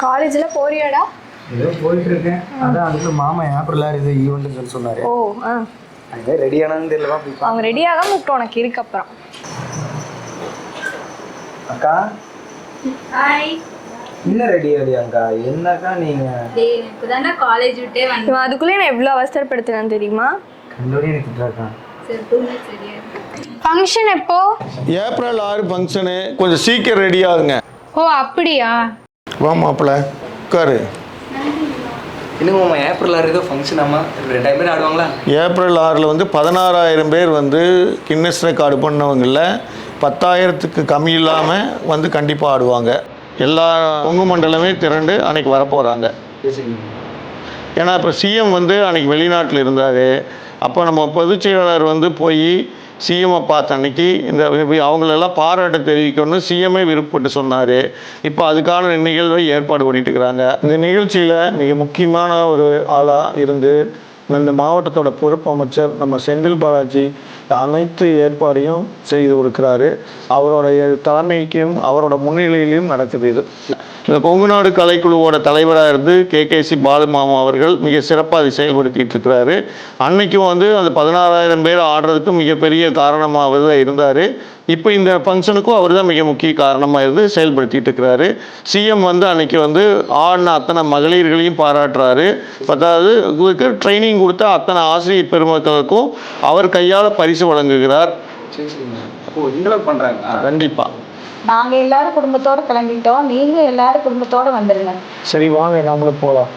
காலேஜில் போறியாடா? ஏதோ போயிட்டு இருக்கேன். அதான் அதுக்கு மாமா ஏப்ரல் இது ஈவெண்ட்னு சொல்லி சொன்னாரு. ஓ ஆ, அதே ரெடி ஆனான்னு தெரியல. அவங்க ரெடியாகாம விட்டு உனக்கு இருக்கு அப்புறம். அக்கா ஹாய். இன்னும் ரெடி ஆகலையாக்கா? என்னக்கா நீங்க? டேய் இப்போதானே காலேஜ் விட்டே வந்தேன். இவன் அதுக்குள்ளே நான் எவ்வளோ அவசரப்படுத்தினேன் தெரியுமா? கண்டோடி எனக்கு திட்டுறாக்கா. சரி 2 மினிட்ஸ் ரெடியா இருக்கு. ஃபங்க்ஷன் எப்போ? ஏப்ரல் 6 ஃபங்க்ஷனு, கொஞ்சம் சீக்கிரம் ரெடி ஆகுங்க. ஓ அப்படியா? வா மாப்பிள்ள உட்காரு. இன்னும் மாமா ஏப்ரல் 6 ஏதோ ஃபங்க்ஷன். ஆமா, 2000 பேர் ஆடுவாங்களா? ஏப்ரல் 6 வந்து 16,000 பேர் வந்து கின்னஸ் ரெக்கார்டு பண்ணவங்களில் 10,000க்கு கம்மி இல்லாமல் வந்து கண்டிப்பாக ஆடுவாங்க. எல்லா கொங்கு மண்டலமே திரண்டு அன்னைக்கு வரப்போகிறாங்க. ஏன்னா இப்போ சிஎம் வந்து அன்றைக்கி வெளிநாட்டில் இருந்தார். அப்போ நம்ம பொதுச் செயலாளர் வந்து போய் சிஎம்மை பார்த்த அன்னைக்கு இந்த அவங்களெல்லாம் பாராட்ட தெரிவிக்கணும்னு சிஎம்ஏ விருப்பப்பட்டு சொன்னார். இப்போ அதுக்கான நிகழ்வை ஏற்பாடு பண்ணிட்டு இருக்கிறாங்க. இந்த நிகழ்ச்சியில் மிக முக்கியமான ஒரு ஆளாக இருந்து இந்த மாவட்டத்தோட பொறுப்பு அமைச்சர் நம்ம செந்தில் பாலாஜி அனைத்து ஏற்பாடையும் செய்து கொடுக்குறாரு. அவருடைய தலைமைக்கும் அவரோட முன்னிலையிலையும் நடக்குது. இது இந்த கொங்கு நாடு கலைக்குழுவோட தலைவராக இருந்து கேகேசி பாலுமாமா அவர்கள் மிக சிறப்பாக அதை செயல்படுத்திட்டு இருக்கிறாரு. அன்னைக்கும் வந்து அந்த 16,000 பேர் ஆடுறதுக்கு மிகப்பெரிய காரணமாக இருந்தார். இப்போ இந்த ஃபங்க்ஷனுக்கும் அவர் தான் மிக முக்கிய காரணமாக இருந்து செயல்படுத்திட்டு இருக்கிறாரு. சிஎம் வந்து அன்னைக்கு வந்து ஆடின அத்தனை மகளிர்களையும் பாராட்டுறாரு. அதாவது இதுக்கு ட்ரைனிங் கொடுத்த அத்தனை ஆசிரியர் பெருமக்களுக்கும் அவர் கையால் பரிசு வழங்குகிறார். பண்றாங்க கண்டிப்பாக. நாங்கள் எல்லாரும் குடும்பத்தோடு கிளம்பிட்டோம். நீங்கள் எல்லாரும் குடும்பத்தோடு வந்துடுங்க. சரி வாங்க, நம்மளும் போகலாம்.